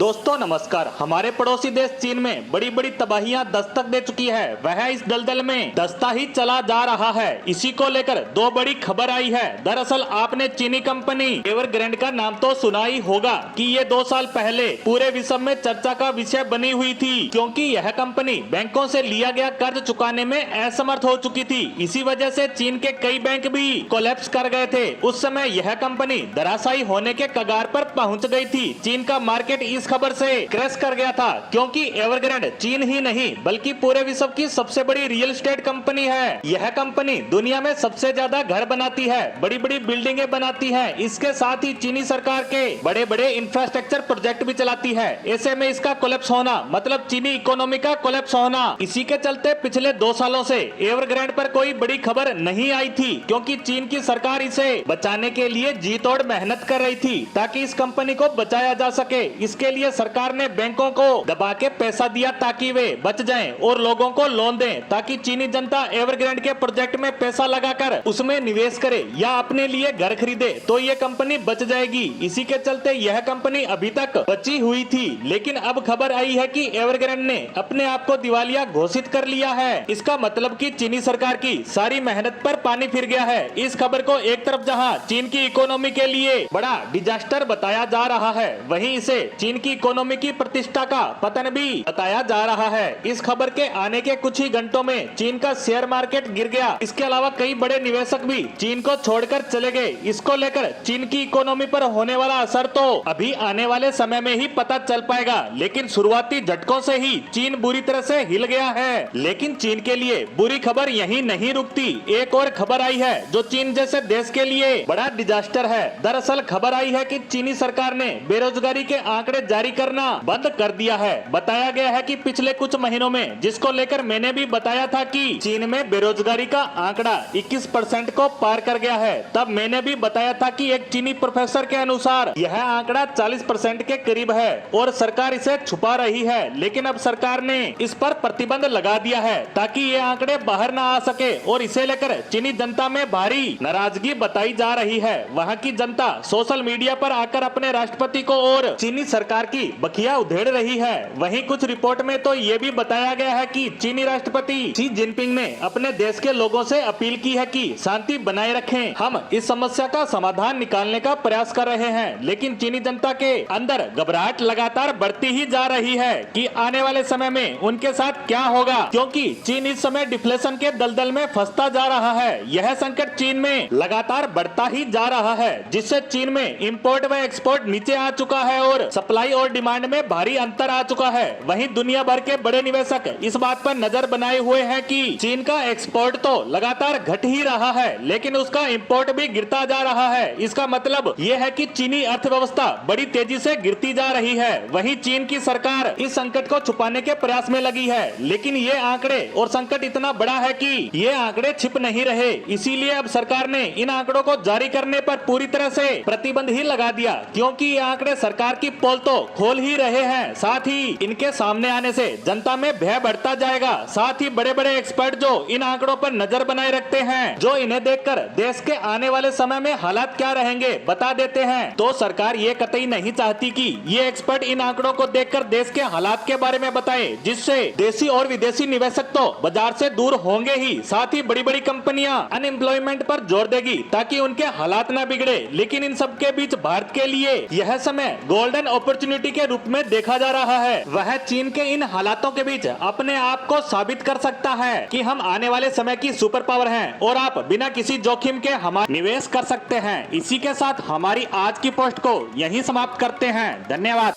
दोस्तों नमस्कार। हमारे पड़ोसी देश चीन में बड़ी बड़ी तबाहियां दस्तक दे चुकी है। वह इस दलदल में दस्ता ही चला जा रहा है। इसी को लेकर दो बड़ी खबर आई है। दरअसल आपने चीनी कंपनी एवरग्रैंड का नाम तो सुना ही होगा कि ये 2 साल पहले पूरे विश्व में चर्चा का विषय बनी हुई थी, क्योंकि यह कंपनी बैंकों से लिया गया कर्ज चुकाने में असमर्थ हो चुकी थी। इसी वजह से चीन के कई बैंक भी कोलैप्स कर गए थे। उस समय यह कंपनी धराशायी होने के कगार पर पहुंच गई थी। चीन का मार्केट इस खबर से क्रैश कर गया था, क्योंकि एवरग्रैंड चीन ही नहीं बल्कि पूरे विश्व की सबसे बड़ी रियल एस्टेट कंपनी है। यह कंपनी दुनिया में सबसे ज्यादा घर बनाती है, बड़ी बड़ी बिल्डिंगें बनाती है। इसके साथ ही चीनी सरकार के बड़े बड़े इंफ्रास्ट्रक्चर प्रोजेक्ट भी चलाती है। ऐसे में इसका कोलैप्स होना मतलब चीनी इकोनॉमी का कोलैप्स होना। इसी के चलते पिछले 2 सालों से एवरग्रैंड पर कोई बड़ी खबर नहीं आई थी, क्योंकि चीन की सरकार इसे बचाने के लिए जी तोड़ मेहनत कर रही थी ताकि इस कंपनी को बचाया जा सके। इसके लिए सरकार ने बैंकों को दबा के पैसा दिया ताकि वे बच जाएं और लोगों को लोन दें, ताकि चीनी जनता एवरग्रैंड के प्रोजेक्ट में पैसा लगाकर उसमें निवेश करे या अपने लिए घर खरीदे तो ये कंपनी बच जाएगी। इसी के चलते यह कंपनी अभी तक बची हुई थी, लेकिन अब खबर आई है कि एवरग्रैंड ने अपने आप को दिवालिया घोषित कर लिया है। इसका मतलब कि चीनी सरकार की सारी मेहनत पर पानी फिर गया है। इस खबर को एक तरफ जहां चीन की इकोनॉमी के लिए बड़ा डिजास्टर बताया जा रहा है, वहीं इसे चीन की इकोनॉमी की प्रतिष्ठा का पतन भी बताया जा रहा है। इस खबर के आने के कुछ ही घंटों में चीन का शेयर मार्केट गिर गया। इसके अलावा कई बड़े निवेशक भी चीन को छोड़कर चले गए। इसको लेकर चीन की इकोनॉमी पर होने वाला असर तो अभी आने वाले समय में ही पता चल पाएगा, लेकिन शुरुआती झटकों से ही चीन बुरी तरह से हिल गया है। लेकिन चीन के लिए बुरी खबर यहीं नहीं रुकती। एक और खबर आई है जो चीन जैसे देश के लिए बड़ा डिजास्टर है। दरअसल खबर आई है कि चीनी सरकार ने बेरोजगारी के आंकड़े जारी करना बंद कर दिया है। बताया गया है कि पिछले कुछ महीनों में, जिसको लेकर मैंने भी बताया था कि चीन में बेरोजगारी का आंकड़ा 21% को पार कर गया है, तब मैंने भी बताया था कि एक चीनी प्रोफेसर के अनुसार यह आंकड़ा 40% के करीब है और सरकार इसे छुपा रही है। लेकिन अब सरकार ने इस पर प्रतिबंध लगा दिया है ताकि ये आंकड़े बाहर न आ सके और इसे लेकर चीनी जनता में भारी नाराजगी बताई जा रही है। वहाँ की जनता सोशल मीडिया पर आकर अपने राष्ट्रपति को और चीनी सरकार की बखिया उधेड़ रही है। वहीं कुछ रिपोर्ट में तो ये भी बताया गया है कि चीनी राष्ट्रपति शी जिनपिंग ने अपने देश के लोगों से अपील की है कि शांति बनाए रखें। हम इस समस्या का समाधान निकालने का प्रयास कर रहे हैं, लेकिन चीनी जनता के अंदर घबराहट लगातार बढ़ती ही जा रही है कि आने वाले समय में उनके साथ क्या होगा, क्योंकि चीन इस समय डिफ्लेशन के दलदल में फंसता जा रहा है। यह संकट चीन में लगातार बढ़ता ही जा रहा है, जिससे चीन में इम्पोर्ट व एक्सपोर्ट नीचे आ चुका है और सप्लाई और डिमांड में भारी अंतर आ चुका है। वहीं दुनिया भर के बड़े निवेशक इस बात पर नजर बनाए हुए हैं कि चीन का एक्सपोर्ट तो लगातार घट ही रहा है, लेकिन उसका इंपोर्ट भी गिरता जा रहा है। इसका मतलब ये है कि चीनी अर्थव्यवस्था बड़ी तेजी से गिरती जा रही है। वहीं चीन की सरकार इस संकट को छुपाने के प्रयास में लगी है, लेकिन ये आंकड़े और संकट इतना बड़ा है कि ये आंकड़े छिप नहीं रहे। इसीलिए अब सरकार ने इन आंकड़ों को जारी करने पर पूरी तरह से प्रतिबंध ही लगा दिया, क्योंकि ये आंकड़े सरकार की पोल तो खोल ही रहे हैं। साथ ही इनके सामने आने से जनता में भय बढ़ता जाएगा। साथ ही बड़े बड़े एक्सपर्ट जो इन आंकड़ों पर नजर बनाए रखते हैं, जो इन्हें देखकर देश के आने वाले समय में हालात क्या रहेंगे बता देते हैं। तो सरकार ये कतई नहीं चाहती कि ये एक्सपर्ट इन आंकड़ों को देखकर देश के हालात के बारे में बताए, जिससे देशी और विदेशी निवेशक तो बाजार से दूर होंगे ही, साथ ही बड़ी बड़ी कंपनियां अनएम्प्लॉयमेंट पर जोर देगी ताकि उनके हालात न बिगड़े। लेकिन इन सबके बीच भारत के लिए यह समय गोल्डन अपॉर्चुनिटी के रूप में देखा जा रहा है। वह चीन के इन हालातों के बीच अपने आप को साबित कर सकता है कि हम आने वाले समय की सुपर पावर हैं और आप बिना किसी जोखिम के हमारा निवेश कर सकते हैं। इसी के साथ हमारी आज की पोस्ट को यहीं समाप्त करते हैं। धन्यवाद।